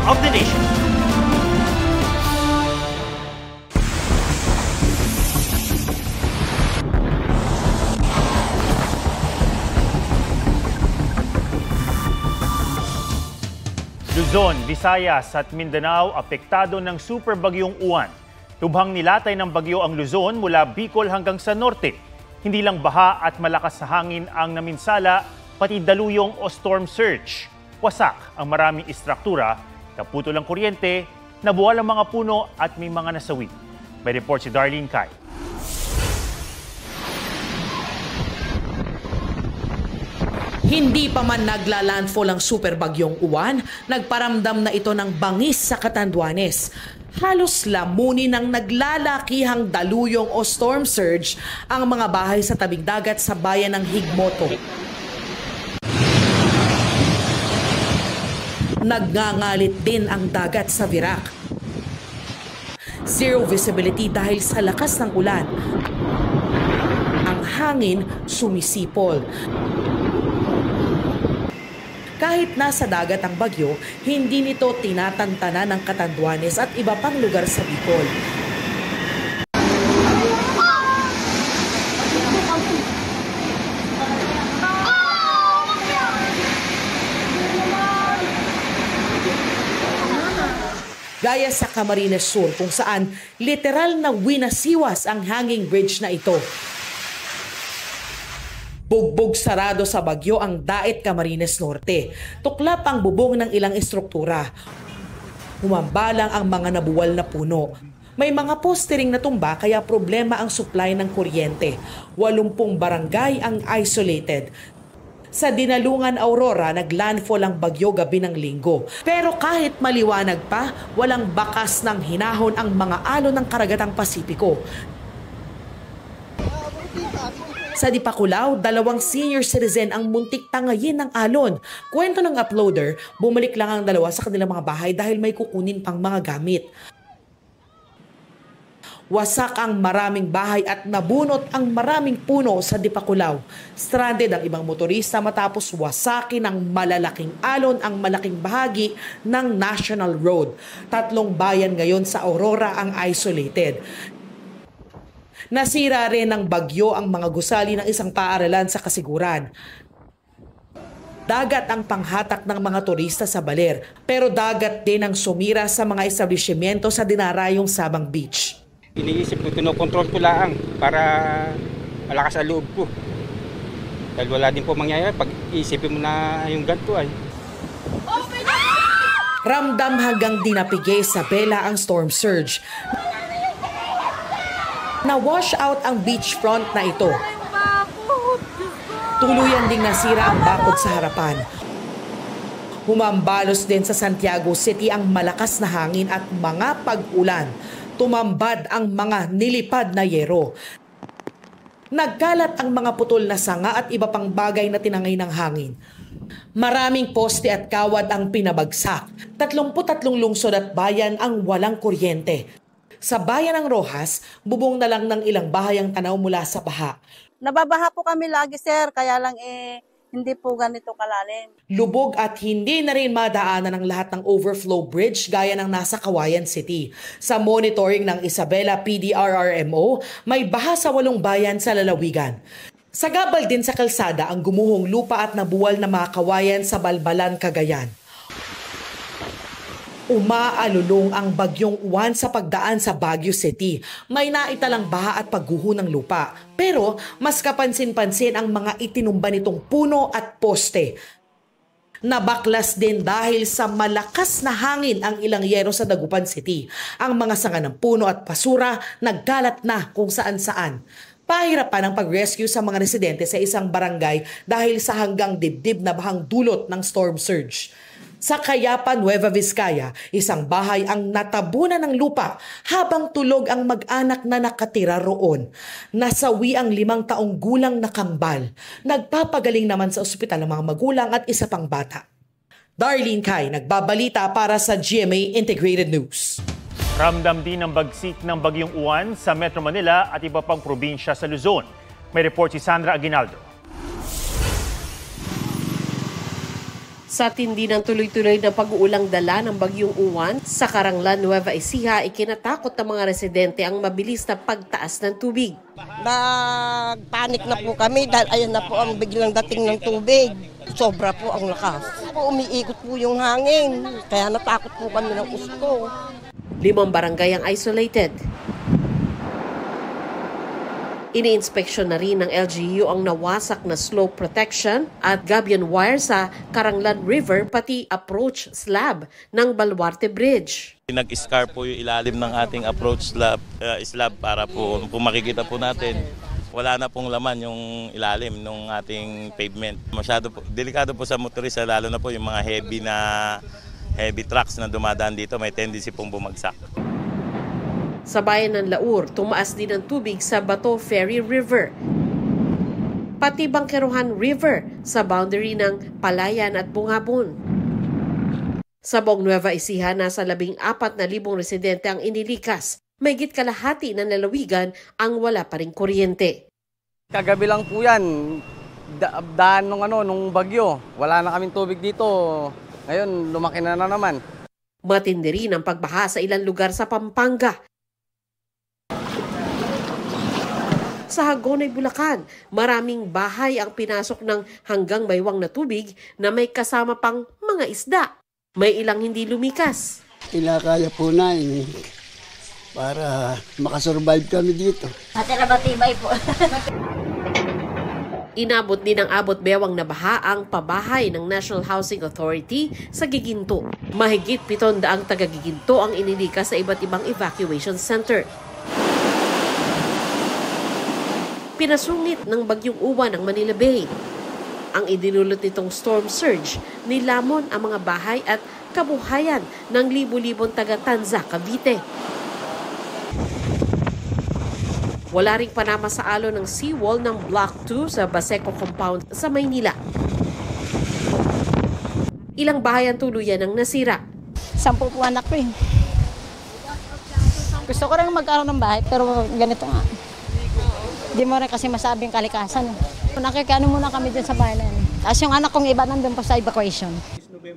of the nation. Luzon, Visayas at Mindanao apektado ng super bagyong Uwan. Lubhang nilatay ng bagyo ang Luzon mula Bicol hanggang sa norte. Hindi lang baha at malakas na hangin ang naminsala, pati daluyong o storm surge. Wasak ang maraming istruktura, naputol ang kuryente, nabuwal ang mga puno at may mga nasawi. May report si Darlene Kai. Hindi pa man nagla-landfall ang superbagyong Uwan, nagparamdam na ito ng bangis sa Catanduanes. Halos lamunin ng naglalakihang daluyong o storm surge ang mga bahay sa tabing dagat sa bayan ng Higmoto. Nagngangalit din ang dagat sa Virac. Zero visibility dahil sa lakas ng ulan. Ang hangin sumisipol. Kahit nasa dagat ang bagyo, hindi nito tinatantana ng Catanduanes at iba pang lugar sa Bicol. Gaya sa Camarines Sur kung saan literal na winasiwas ang hanging bridge na ito. Bugbog sarado sa bagyo ang Daet Camarines Norte. Tuklap ang bubong ng ilang istruktura. Humambalang ang mga nabuwal na puno. May mga poste ring natumba kaya problema ang supply ng kuryente. 80 barangay ang isolated. Sa Dinalungan, Aurora, naglandfall ang bagyo gabi ng Linggo. Pero kahit maliwanag pa, walang bakas ng hinahon ang mga alon ng karagatang Pasipiko. Sa Dipakulaw, 2 senior citizen ang muntik tangayin ng alon. Kwento ng uploader, bumalik lang ang 2 sa kanilang mga bahay dahil may kukunin pang mga gamit. Wasak ang maraming bahay at nabunot ang maraming puno sa Dipakulaw. Stranded ang ibang motorista matapos wasakin ng malalaking alon ang malaking bahagi ng National Road. 3 bayan ngayon sa Aurora ang isolated. Nasira rin ng bagyo ang mga gusali ng isang paaralan sa Kasiguran. Dagat ang panghatak ng mga turista sa Baler, pero dagat din ang sumira sa mga establishmento sa dinarayong Sabang Beach. Iniisip ko, kinokontrol ko lang para malakas ang loob ko. Dahil wala din po mangyayari pag iisipin mo na yung ganito ay. Ramdam hanggang dinapigay sa Bela ang storm surge. Na-wash out ang beachfront na ito. Tuluyan ding nasira ang bakod sa harapan. Humambalos din sa Santiago City ang malakas na hangin at mga pag-ulan. Tumambad ang mga nilipad na yero. Nagkalat ang mga putol na sanga at iba pang bagay na tinangay ng hangin. Maraming poste at kawad ang pinabagsak. 33 lungsod at bayan ang walang kuryente. Sa bayan ng Rojas, bubong na lang ng ilang bahay ang tanaw mula sa baha. Nababaha po kami lagi, sir, kaya lang hindi po ganito kalalim. Lubog at hindi na rin madaanan ng lahat ng overflow bridge gaya ng nasa Cauayan City. Sa monitoring ng Isabela PDRRMO, may baha sa 8 bayan sa lalawigan. Sagabal din sa kalsada ang gumuhong lupa at nabuwal na mga kawayan sa Balbalan, Cagayan. Umaalulong ang bagyong Uwan sa pagdaan sa Baguio City. May naitalang baha at pagguho ng lupa. Pero mas kapansin-pansin ang mga itinumba nitong puno at poste. Nabaklas din dahil sa malakas na hangin ang ilang yero sa Dagupan City. Ang mga sanga ng puno at basura nagkalat na kung saan-saan. Pahirapan ang pag-rescue sa mga residente sa isang barangay dahil sa hanggang dibdib na bahang dulot ng storm surge. Sa Cayapan, Nueva Vizcaya, isang bahay ang natabunan ng lupa habang tulog ang mag-anak na nakatira roon. Nasawi ang 5 taong gulang na kambal. Nagpapagaling naman sa ospital ang mga magulang at isa pang bata. Darlene Kai, nagbabalita para sa GMA Integrated News. Ramdam din ang bagsik ng bagyong Uwan sa Metro Manila at iba pang probinsya sa Luzon. May report si Sandra Aguinaldo. Sa tindi ng tuloy-tuloy na pag-uulang dala ng Bagyong Uwan sa Caranglan, Nueva Ecija, ikinatakot ng mga residente ang mabilis na pagtaas ng tubig. Nagpanik na po kami dahil ayan na po ang biglang dating ng tubig. Sobra po ang lakas. Umiikot po yung hangin, kaya natakot po kami ng gusto. 5 barangay ang isolated. Iniinspeksyon na rin ng LGU ang nawasak na slope protection at gabion wire sa Caranglan River pati approach slab ng Baluarte Bridge. Nag-scar po yung ilalim ng ating approach slab para po kung makikita po natin, wala na pong laman yung ilalim ng ating pavement. Masyado po, delikado po sa motorista, lalo na po yung mga heavy trucks na dumadaan dito, may tendency pong bumagsak. Sa bayan ng Laur, tumaas din ang tubig sa Bato Ferry River. Pati Bangkerohan River sa boundary ng Palayan at Bungabon. Sa buong Nueva Ecija, nasa 14,000 residente ang inilikas. Mahigit kalahati ng lalawigan ang wala pa ring kuryente. Kagabi lang po yan, daan nung bagyo. Wala na kaming tubig dito. Ngayon, lumaki na naman. Matindi rin ang pagbaha sa ilang lugar sa Pampanga. Sa Hagonoy, Bulacan, maraming bahay ang pinasok ng hanggang baywang na tubig na may kasama pang mga isda. May ilang hindi lumikas. Kinakaya po namin para makasurvive kami dito. Matibay po. Inabot din ng abot bewang na baha ang pabahay ng National Housing Authority sa Giginto. Mahigit 700 taga-Giginto ang inilikas sa iba't ibang evacuation center. Pinasungit ng Bagyong Uwan ang Manila Bay. Ang idinulot nitong storm surge, nilamon ang mga bahay at kabuhayan ng libu-libong taga-Tanza, Cavite. Wala ring panama sa alo ng seawall ng Block 2 sa Baseco Compound sa Maynila. Ilang bahay ang tuluyan ng nasira. 10 po anak ko eh. Gusto ko rin magkaroon ng bahay pero ganito nga. Di mo rin kasi masabing kalikasan. Nakikano muna kami dun sa bahay na yun. Tapos yung anak kong iba nandun pa sa evacuation.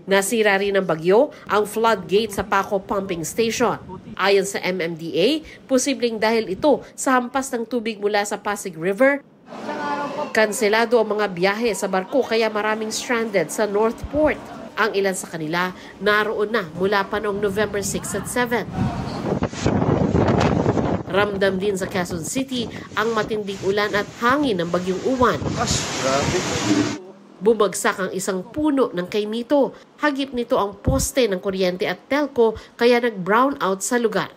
Nasira rin ng bagyo ang floodgate sa Paco Pumping Station. Ayon sa MMDA, posibleng dahil ito sa hampas ng tubig mula sa Pasig River. Kanselado ang mga biyahe sa barko kaya maraming stranded sa North Port. Ang ilan sa kanila naroon na mula pa noong November 6 at 7. Ramdam din sa Quezon City ang matinding ulan at hangin ng Bagyong Uwan. Bumagsak ang isang puno ng kaimito. Hagip nito ang poste ng kuryente at telco kaya nag-brown out sa lugar.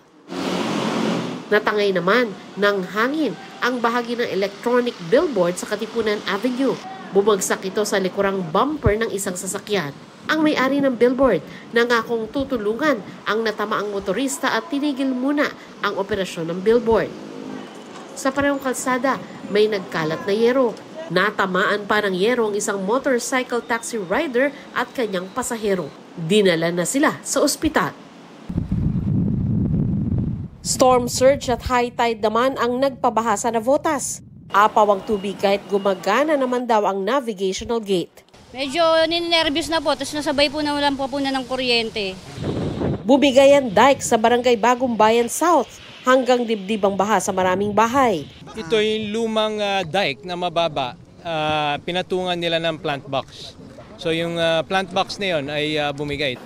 Natangay naman ng hangin ang bahagi ng electronic billboard sa Katipunan Avenue. Bumagsak ito sa likurang bumper ng isang sasakyan. Ang may-ari ng billboard nangakong tutulungan ang natamaang motorista at tinigil muna ang operasyon ng billboard. Sa parehong kalsada, may nagkalat na yero. Natamaan pa ng yero ang isang motorcycle taxi rider at kanyang pasahero. Dinala na sila sa ospital. Storm surge at high tide naman ang nagpabaha sa Navotas. Apaw ang tubig kahit gumagana naman daw ang navigational gate. Medyo ninervyos na po, tapos nasabay po na walang po na ng kuryente. Bumigay ang dike sa barangay Bagong Bayan South hanggang dibdib ang baha sa maraming bahay. Ito yung lumang dike na mababa, pinatungan nila ng plant box. So yung plant box na yun ay bumigay.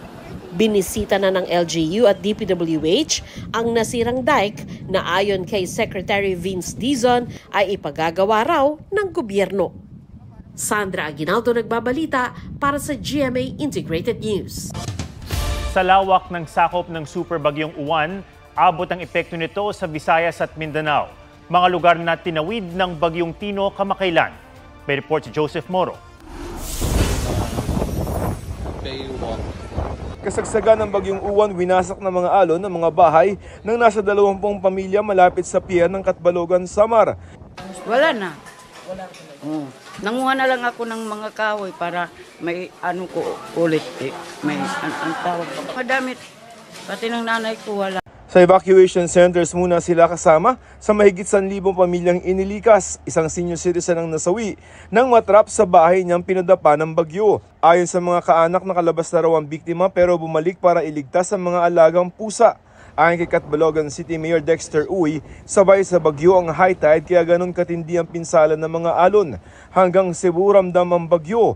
Binisita na ng LGU at DPWH ang nasirang dike na ayon kay Secretary Vince Dizon ay ipagagawa raw ng gobyerno. Sandra Aguinaldo nagbabalita para sa GMA Integrated News. Sa lawak ng sakop ng Super Bagyong Uwan, abot ang epekto nito sa Visayas at Mindanao, mga lugar na tinawid ng Bagyong Tino kamakailan. May report si Joseph Moro. Kasagsagan ng Bagyong Uwan, winasak ng mga alon ng mga bahay ng nasa 20 pamilya malapit sa pier ng Katbalogan, Samar. Wala na. Nanguha na lang ako ng mga kahoy para may ko ulit. May ang tawag. Madamit. Pati ng nanay ko wala. Sa evacuation centers muna sila kasama sa mahigit 1,000 pamilyang inilikas. Isang senior citizen ang nasawi nang matrap sa bahay niyang pinadapa ng bagyo. Ayon sa mga kaanak, nakalabas na raw ang biktima pero bumalik para iligtas ang mga alagang pusa. Ayon kay Catbalogan City Mayor Dexter Uy, sabay sa bagyo ang high tide kaya ganun katindi ang pinsala ng mga alon. Hanggang Cebu ramdam ang bagyo.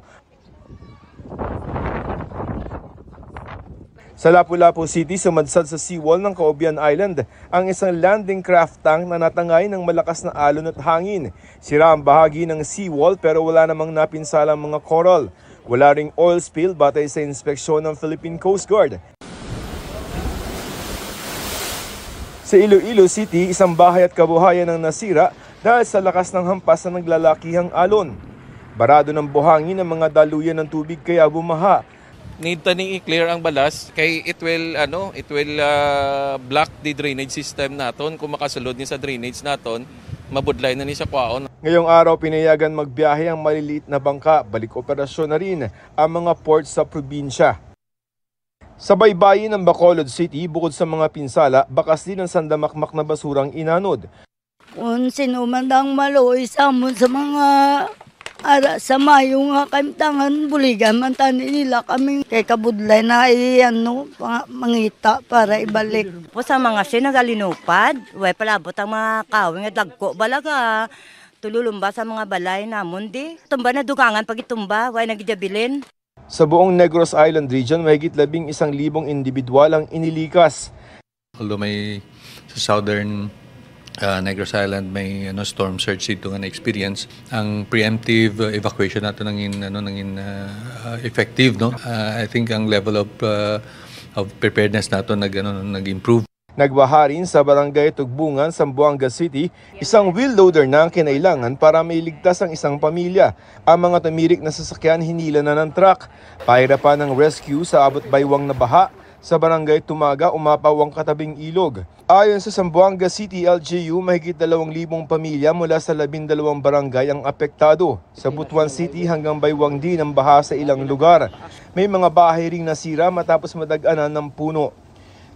Sa Lapu-Lapu City, sumadsad sa seawall ng Caobian Island ang isang landing craft tank na natangay ng malakas na alon at hangin. Sira ang bahagi ng seawall pero wala namang napinsalang mga coral. Wala ring oil spill batay sa inspeksyon ng Philippine Coast Guard. Sa Iloilo City, isang bahay at kabuhayan ang nasira dahil sa lakas ng hampas na naglalakihang alon. Barado ng buhangin ang mga daluyan ng tubig kaya bumaha. Need tani i-clear ang balas kay it will block the drainage system naton. Kung makasulod ni sa drainage naton, mabudlay na ni sa kwaon. Ngayong araw pinayagan magbiyahe ang maliliit na bangka. Balik operasyon na rin ang mga ports sa probinsya. Sa baybayin ng Bacolod City, bukod sa mga pinsala, bakas din ang sandamakmak na basurang inanod. Kung sino man ang maluoy sa mga ara sa mayo nga kamtangan buligan man tani nila kami kay kabudlay na mangita para ibalik. Po sa mga sinagalinupad, way palabot ang mga kawing at dagko balaga. Tululumba sa mga balay namon di. Tumba na dugangan pag itumba, way nagidabilin. Sa buong Negros Island region, mahigit 11,000 individual ang inilikas. Although may sa southern Negros Island may storm surge dito nga na-experience. Ang preemptive evacuation nato nangin effective, no. I think ang level of preparedness nato nag-improve. Nagbaha rin sa barangay Tugbungan, Zamboanga City, isang wheel loader na ang kinailangan para mailigtas ang isang pamilya. Ang mga tumirik na sasakyan hinila na ng truck. Pahirapan ng rescue sa abot baywang na baha. Sa barangay Tumaga, umapaw ang katabing ilog. Ayon sa Zamboanga City LGU, mahigit 2,000 pamilya mula sa 12 barangay ang apektado. Sa Butuan City hanggang baywang din ang baha sa ilang lugar. May mga bahay ring nasira matapos madaganan ng puno.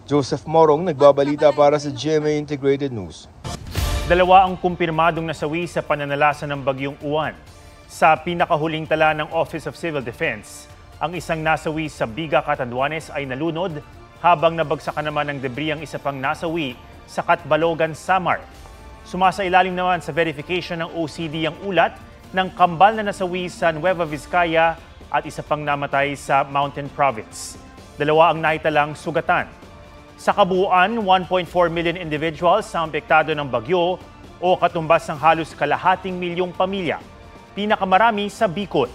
Joseph Morong, nagbabalita para sa GMA Integrated News. 2 ang kumpirmadong nasawi sa pananalasa ng bagyong Uwan. Sa pinakahuling tala ng Office of Civil Defense, ang isang nasawi sa Biga, Catanduanes ay nalunod habang nabagsakan naman ng debris ang isa pang nasawi sa Catbalogan, Samar. Sumasailalim naman sa verification ng OCD ang ulat ng kambal na nasawi sa Nueva Vizcaya at isa pang namatay sa Mountain Province. 2 ang naitalang sugatan. Sa kabuuan, 1.4 million individuals ang apektado ng bagyo o katumbas ng halos kalahating milyong pamilya. Pinakamarami sa Bicol.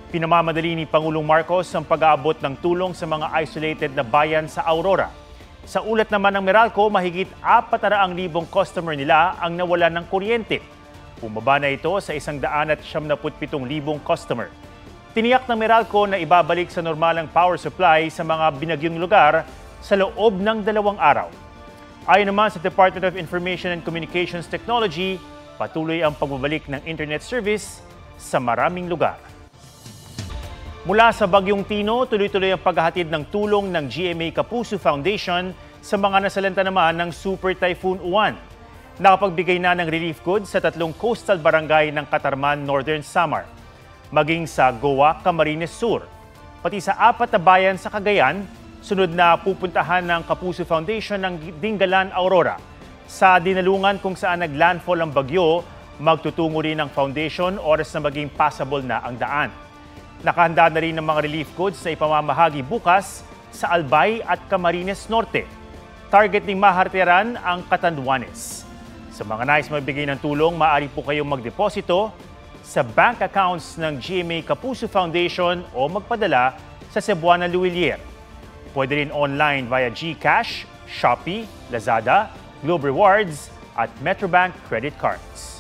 Pinamamadali ni Pangulong Marcos ang pag-aabot ng tulong sa mga isolated na bayan sa Aurora. Sa ulat naman ng Meralco, mahigit 400,000 customer nila ang nawalan ng kuryente. Bumaba na ito sa 177,000 customer. Tiniyak ng Meralco na ibabalik sa normalang power supply sa mga binagyong lugar sa loob ng 2 araw. Ayon naman sa Department of Information and Communications Technology, patuloy ang pagbabalik ng internet service sa maraming lugar. Mula sa Bagyong Tino, tuloy-tuloy ang paghahatid ng tulong ng GMA Kapuso Foundation sa mga nasalanta naman ng Super Typhoon Uwan. Nakapagbigay na ng relief goods sa 3 coastal barangay ng Catarman, Northern Samar, maging sa Goa, Camarines Sur, pati sa 4 na bayan sa Cagayan. Sunod na pupuntahan ng Kapuso Foundation ng Dingalan, Aurora. Sa dinalungan kung saan naglandfall ang bagyo, magtutungo rin ang foundation oras na maging passable na ang daan. Nakahanda na rin ng mga relief goods na ipamamahagi bukas sa Albay at Camarines Norte. Target ng maharteran ang Catanduanes. Sa mga nais magbigay ng tulong, maaari po kayong magdeposito sa bank accounts ng GMA Kapuso Foundation o magpadala sa Cebuana Luwilier. Pwede rin online via GCash, Shopee, Lazada, Globe Rewards at Metrobank credit cards.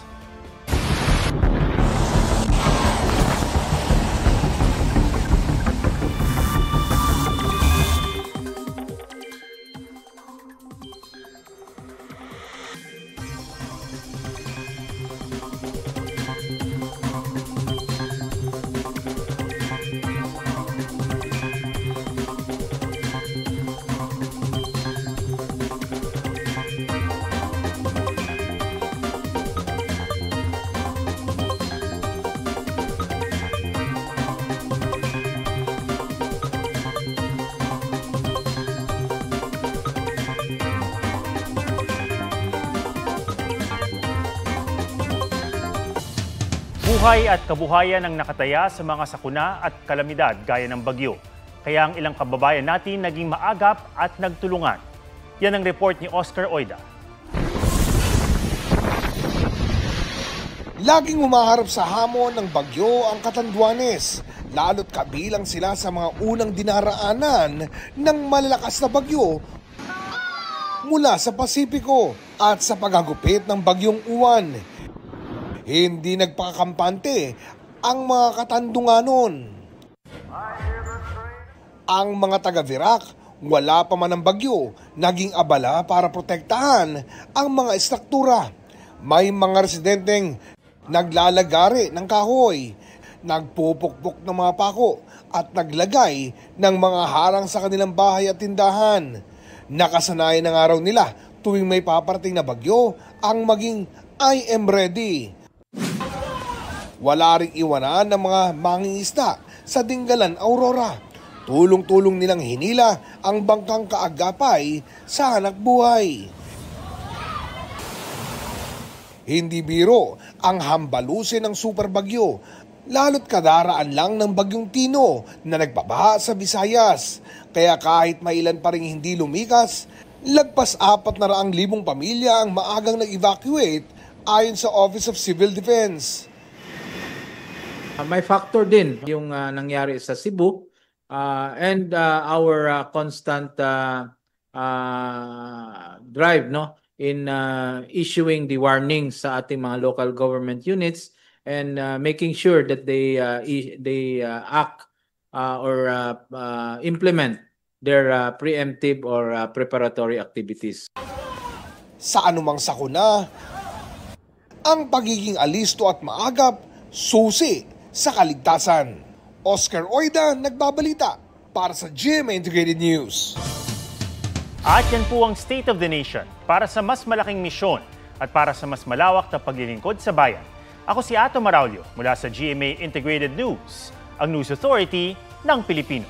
Buhay at kabuhayan ang nakataya sa mga sakuna at kalamidad gaya ng bagyo. Kaya ang ilang kababayan natin naging maagap at nagtulungan. Yan ang report ni Oscar Oida. Laging humaharap sa hamon ng bagyo ang Catanduanes, lalo't kabilang sila sa mga unang dinaraanan ng malalakas na bagyo mula sa Pasipiko at sa paghagupit ng bagyong Uwan. Hindi nagpakakampante ang mga Katandunganon. Ang mga taga-Virac, wala pa man ang bagyo, naging abala para protektahan ang mga estruktura. May mga residenteng naglalagari ng kahoy, nagpupukpok ng mga pako at naglagay ng mga harang sa kanilang bahay at tindahan. Nakasanayan ng araw nila tuwing may paparating na bagyo ang maging I am ready. Wala ring iwanan ng mga mangingisda sa Dingalan, Aurora. Tulong-tulong nilang hinila ang bangkang kaagapay sa hanapbuhay. Hindi biro ang hambalusin ng superbagyo, lalo't kadaraan lang ng bagyong Tino na nagbabaha sa Visayas. Kaya kahit mailan pa rin hindi lumikas, lagpas 400,000 pamilya ang maagang nag-evacuate ayon sa Office of Civil Defense. May factor din yung nangyari sa Cebu and our constant drive in issuing the warnings sa ating mga local government units and making sure that they act or implement their preemptive or preparatory activities. Sa anumang sakuna, ang pagiging alisto at maagap susi sa kaligtasan. Oscar Oida, nagbabalita para sa GMA Integrated News. At yan po ang State of the Nation para sa mas malaking misyon at para sa mas malawak na paglilingkod sa bayan. Ako si Ato Maraulio mula sa GMA Integrated News, ang News Authority ng Pilipino.